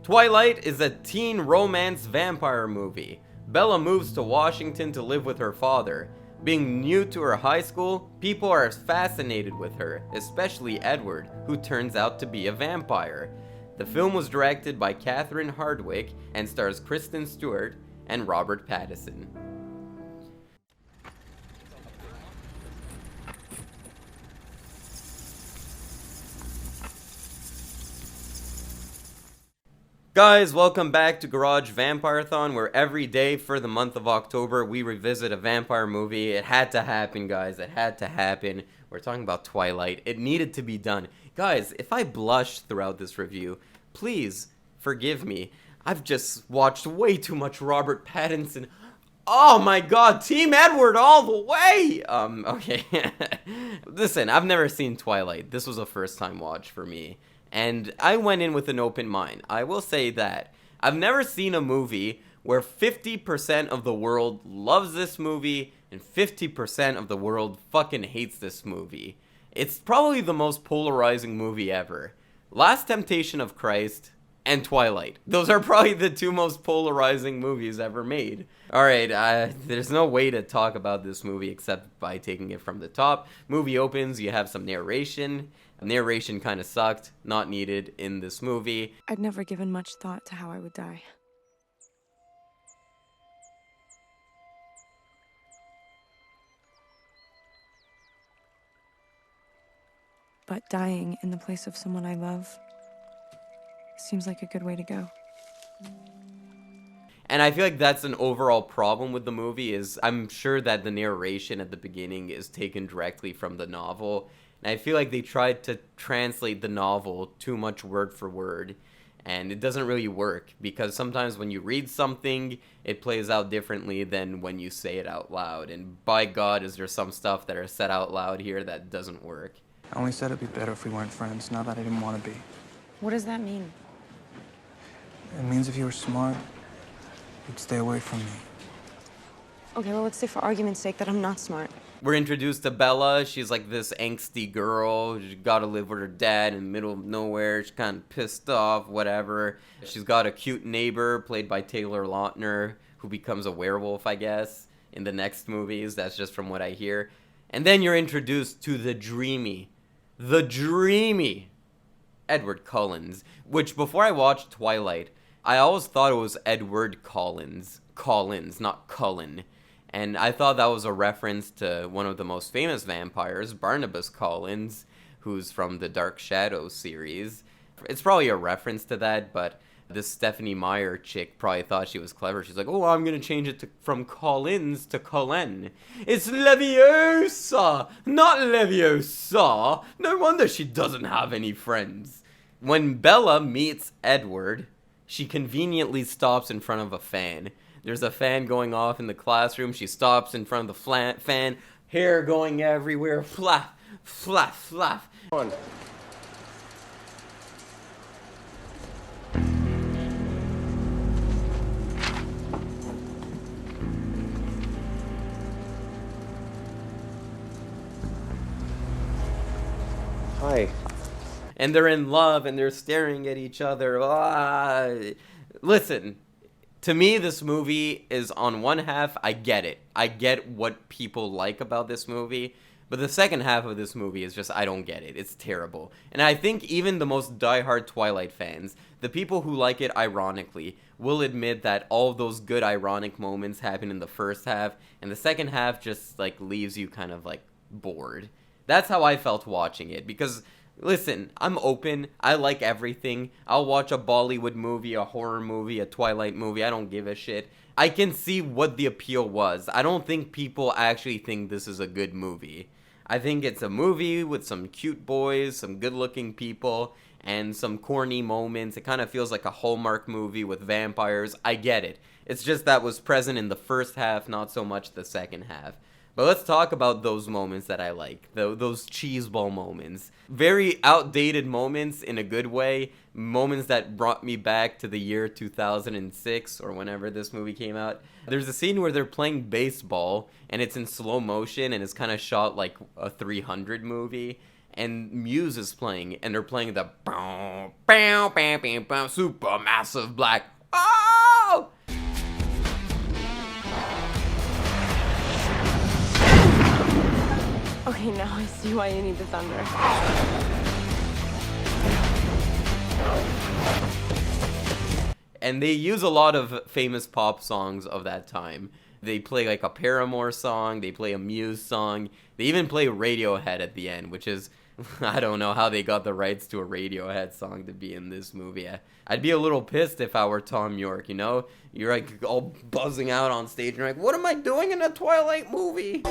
Twilight is a teen romance vampire movie. Bella moves to Washington to live with her father. Being new to her high school, people are fascinated with her, especially Edward, who turns out to be a vampire. The film was directed by Catherine Hardwick and stars Kristen Stewart and Robert Pattinson. Guys, welcome back to Garage Vampire-thon, where every day for the month of October we revisit a vampire movie. It had to happen, guys. It had to happen. We're talking about Twilight. It needed to be done. Guys, if I blush throughout this review, please forgive me. I've just watched way too much Robert Pattinson. Oh my god, Team Edward all the way! Okay. Listen, I've never seen Twilight. This was a first-time watch for me. And I went in with an open mind. I will say that. I've never seen a movie where 50% of the world loves this movie and 50% of the world fucking hates this movie. It's probably the most polarizing movie ever. Last Temptation of Christ and Twilight. Those are probably the two most polarizing movies ever made. Alright, there's no way to talk about this movie except by taking it from the top. Movie opens, you have some narration. Narration kind of sucked, not needed in this movie. I'd never given much thought to how I would die. But dying in the place of someone I love seems like a good way to go. And I feel like that's an overall problem with the movie, is I'm sure that the narration at the beginning is taken directly from the novel. And I feel like they tried to translate the novel too much word for word. And it doesn't really work, because sometimes when you read something, it plays out differently than when you say it out loud. And by God, is there some stuff that are said out loud here that doesn't work. I only said it'd be better if we weren't friends, not that I didn't want to be. What does that mean? It means if you were smart, you'd stay away from me. Okay, well, let's say for argument's sake that I'm not smart. We're introduced to Bella. She's like this angsty girl. She gotta live with her dad in the middle of nowhere. She's kind of pissed off, whatever. She's got a cute neighbor played by Taylor Lautner, who becomes a werewolf, I guess, in the next movies. That's just from what I hear. And then you're introduced to the dreamy Edward Cullen, which before I watched Twilight, I always thought it was Edward Collins, not Cullen. And I thought that was a reference to one of the most famous vampires, Barnabas Collins, who's from the Dark Shadows series. It's probably a reference to that, but this Stephanie Meyer chick probably thought she was clever. She's like, oh, I'm going to change it from Collins to Cullen. It's Leviosa, not Leviosa. No wonder she doesn't have any friends. When Bella meets Edward, she conveniently stops in front of a fan. There's a fan going off in the classroom. She stops in front of the fan. Hair going everywhere. Flap, flap, flap. On. Hi. And they're in love and they're staring at each other. Listen. To me, this movie is on one half, I get it. I get what people like about this movie. But the second half of this movie is just, I don't get it. It's terrible. And I think even the most diehard Twilight fans, the people who like it ironically, will admit that all of those good ironic moments happen in the first half. And the second half just, like, leaves you kind of, like, bored. That's how I felt watching it. Because... listen, I'm open. I like everything. I'll watch a Bollywood movie, a horror movie, a Twilight movie. I don't give a shit. I can see what the appeal was. I don't think people actually think this is a good movie. I think it's a movie with some cute boys, some good-looking people, and some corny moments. It kind of feels like a Hallmark movie with vampires. I get it. It's just that was present in the first half, not so much the second half. But let's talk about those moments that I like, those cheeseball moments. Very outdated moments in a good way, moments that brought me back to the year 2006 or whenever this movie came out. There's a scene where they're playing baseball and it's in slow motion and it's kind of shot like a 300 movie. and Muse is playing, and they're playing the bow, bow, bow, bow, bow, super massive black. Oh! Okay, now I see why you need the thunder. And they use a lot of famous pop songs of that time. They play like a Paramore song, they play a Muse song, they even play Radiohead at the end, which is, I don't know how they got the rights to a Radiohead song to be in this movie. I'd be a little pissed if I were Tom York, you know? You're like all buzzing out on stage and you're like, what am I doing in a Twilight movie?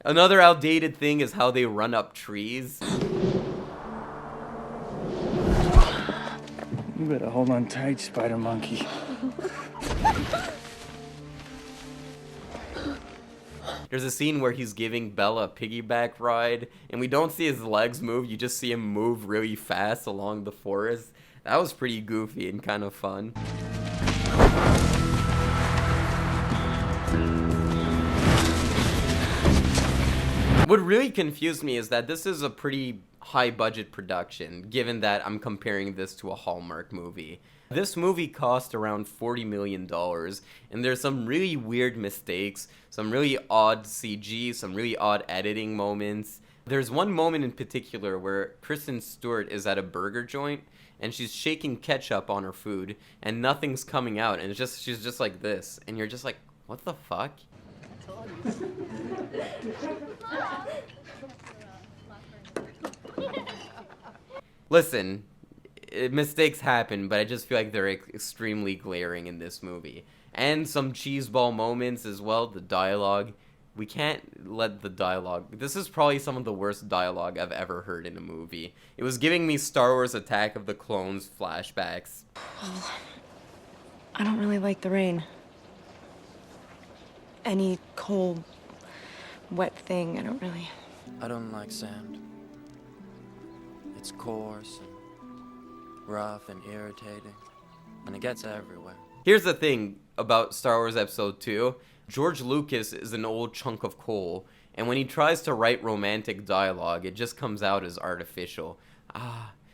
Another outdated thing is how they run up trees. You better hold on tight, spider monkey. There's a scene where he's giving Bella a piggyback ride, and we don't see his legs move, you just see him move really fast along the forest. That was pretty goofy and kind of fun. What really confused me is that this is a pretty high budget production, given that I'm comparing this to a Hallmark movie. This movie cost around $40 million, and there's some really weird mistakes, some really odd CG, some really odd editing moments. There's one moment in particular where Kristen Stewart is at a burger joint, and she's shaking ketchup on her food, and nothing's coming out, and she's just like this, and you're just like, what the fuck? Listen, mistakes happen, but I just feel like they're extremely glaring in this movie. And some cheeseball moments as well, the dialogue. We can't let the dialogue... This is probably some of the worst dialogue I've ever heard in a movie. It was giving me Star Wars Attack of the Clones flashbacks. Well, I don't really like the rain. Any cold, wet thing, I don't really... I don't like sand. It's coarse and rough and irritating, and it gets everywhere. Here's the thing about Star Wars Episode 2. George Lucas is an old chunk of coal, and when he tries to write romantic dialogue, it just comes out as artificial.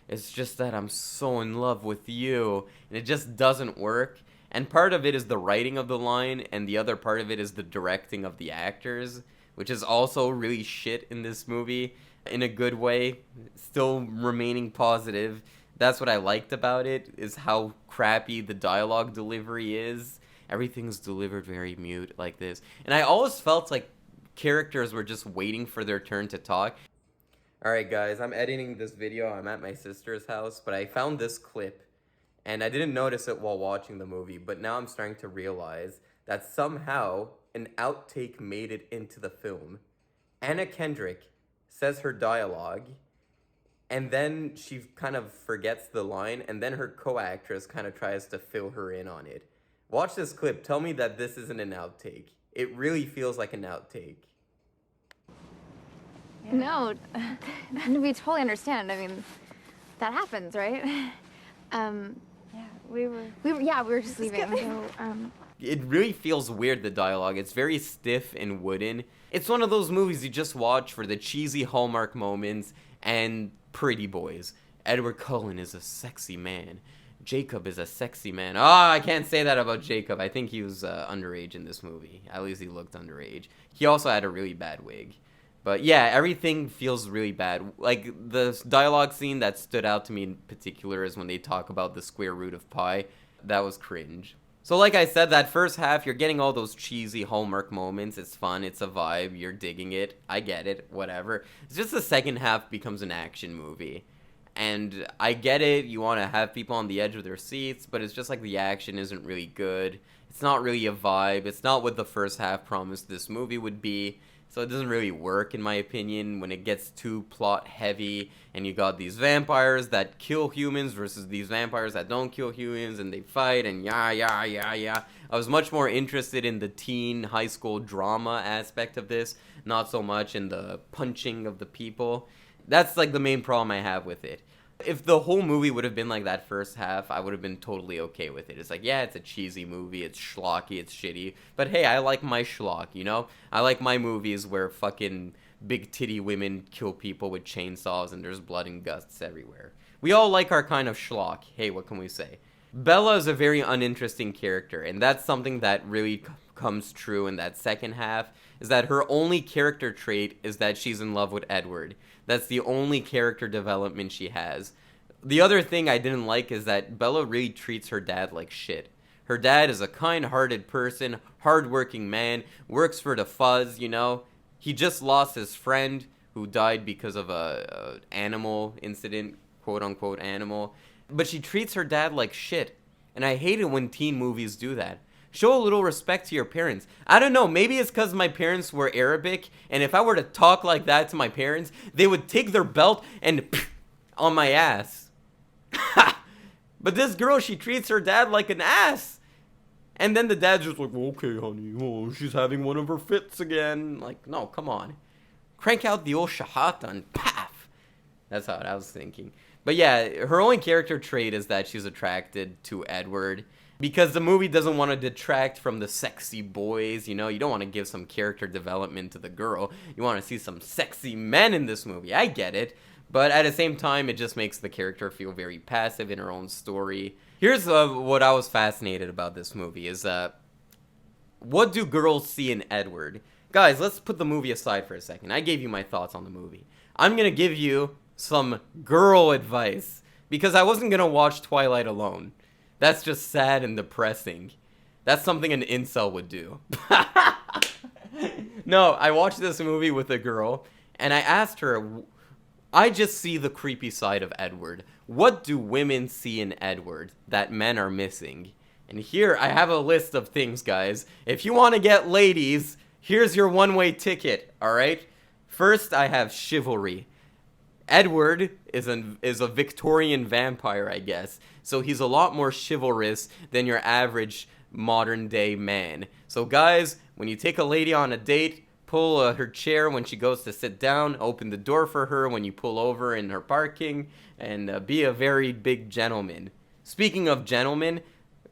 It's just that I'm so in love with you, and it just doesn't work. And part of it is the writing of the line, and the other part of it is the directing of the actors, which is also really shit in this movie, in a good way, still remaining positive. That's what I liked about it, is how crappy the dialogue delivery is. Everything's delivered very mute like this. And I always felt like characters were just waiting for their turn to talk. Alright guys, I'm editing this video, I'm at my sister's house, but I found this clip. And I didn't notice it while watching the movie, but now I'm starting to realize that somehow an outtake made it into the film. Anna Kendrick says her dialogue, and then she kind of forgets the line, and then her co-actress kind of tries to fill her in on it. Watch this clip. Tell me that this isn't an outtake. It really feels like an outtake. No, we totally understand. I mean, that happens, right? We were just leaving. So, It really feels weird, the dialogue. It's very stiff and wooden. It's one of those movies you just watch for the cheesy Hallmark moments and pretty boys. Edward Cullen is a sexy man. Jacob is a sexy man. I can't say that about Jacob. I think he was underage in this movie. At least he looked underage. He also had a really bad wig. But yeah, everything feels really bad. Like, the dialogue scene that stood out to me in particular is when they talk about the square root of pi. That was cringe. So like I said, that first half, you're getting all those cheesy Hallmark moments. It's fun, it's a vibe, you're digging it. I get it, whatever. It's just the second half becomes an action movie. And I get it, you want to have people on the edge of their seats, but it's just like the action isn't really good. It's not really a vibe. It's not what the first half promised this movie would be. So it doesn't really work, in my opinion, when it gets too plot heavy and you got these vampires that kill humans versus these vampires that don't kill humans, and they fight and yeah. I was much more interested in the teen high school drama aspect of this, not so much in the punching of the people. That's like the main problem I have with it. If the whole movie would have been like that first half, I would have been totally okay with it. It's like, yeah, it's a cheesy movie, it's schlocky, it's shitty, but hey, I like my schlock, you know? I like my movies where fucking big titty women kill people with chainsaws and there's blood and guts everywhere. We all like our kind of schlock. Hey, what can we say? Bella is a very uninteresting character, and that's something that really comes true in that second half, is that her only character trait is that she's in love with Edward. That's the only character development she has. The other thing I didn't like is that Bella really treats her dad like shit. Her dad is a kind-hearted person, hardworking man, works for the fuzz, you know? He just lost his friend who died because of a animal incident, quote-unquote animal. But she treats her dad like shit. And I hate it when teen movies do that. Show a little respect to your parents. I don't know, maybe it's because my parents were Arabic, and if I were to talk like that to my parents, they would take their belt and on my ass. But this girl, she treats her dad like an ass. And then the dad's just like, well, okay, honey, oh, she's having one of her fits again. Like, no, come on. Crank out the old shahata and paf. That's what I was thinking. But yeah, her only character trait is that she's attracted to Edward. Because the movie doesn't want to detract from the sexy boys, you know? You don't want to give some character development to the girl. You want to see some sexy men in this movie. I get it. But at the same time, it just makes the character feel very passive in her own story. Here's what I was fascinated about this movie is, what do girls see in Edward? Guys, let's put the movie aside for a second. I gave you my thoughts on the movie. I'm going to give you some girl advice. Because I wasn't going to watch Twilight alone. That's just sad and depressing. That's something an incel would do. No, I watched this movie with a girl, and I asked her, I just see the creepy side of Edward. What do women see in Edward that men are missing? And here, I have a list of things, guys. If you want to get ladies, here's your one-way ticket, alright? First, I have chivalry. Edward is a Victorian vampire, I guess. So he's a lot more chivalrous than your average modern-day man. So guys, when you take a lady on a date, pull her chair when she goes to sit down, open the door for her when you pull over in her parking, and be a very big gentleman. Speaking of gentlemen,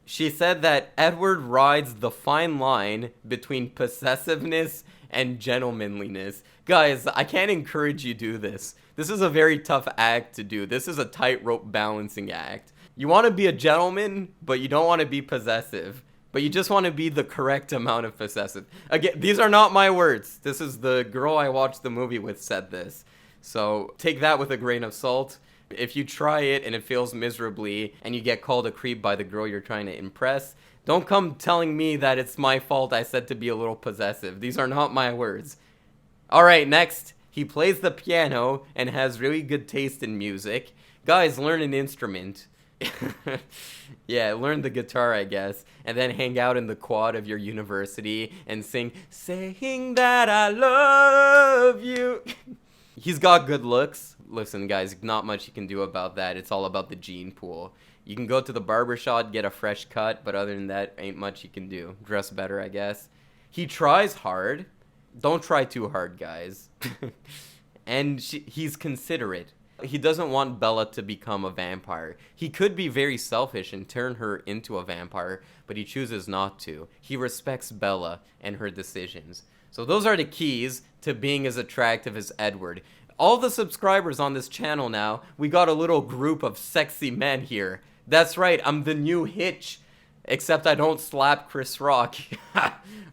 she said that Edward rides the fine line between possessiveness and gentlemanliness. Guys, I can't encourage you to do this. This is a very tough act to do. This is a tightrope balancing act. You want to be a gentleman, but you don't want to be possessive. But you just want to be the correct amount of possessive. Again, these are not my words. This is the girl I watched the movie with said this. So take that with a grain of salt. If you try it and it fails miserably and you get called a creep by the girl you're trying to impress, don't come telling me that it's my fault I said to be a little possessive. These are not my words. Alright, next. He plays the piano and has really good taste in music. Guys, learn an instrument. Yeah, learn the guitar, I guess. And then hang out in the quad of your university and sing, saying that I love you. He's got good looks. Listen, guys, not much you can do about that. It's all about the gene pool. You can go to the barbershop, get a fresh cut, but other than that, ain't much you can do. Dress better, I guess. He tries hard. Don't try too hard, guys. And he's considerate. He doesn't want Bella to become a vampire. He could be very selfish and turn her into a vampire, but he chooses not to. He respects Bella and her decisions. So those are the keys to being as attractive as Edward. All the subscribers on this channel now, we got a little group of sexy men here. That's right, I'm the new Hitch. Except I don't slap Chris Rock.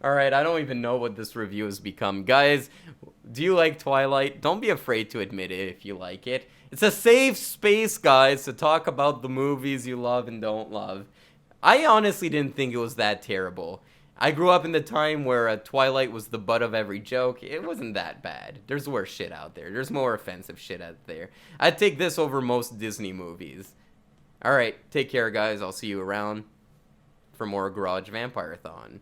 Alright, I don't even know what this review has become. Guys, do you like Twilight? Don't be afraid to admit it if you like it. It's a safe space, guys, to talk about the movies you love and don't love. I honestly didn't think it was that terrible. I grew up in the time where Twilight was the butt of every joke. It wasn't that bad. There's worse shit out there. There's more offensive shit out there. I'd take this over most Disney movies. Alright, take care, guys. I'll see you around for more Garage Vampire-thon.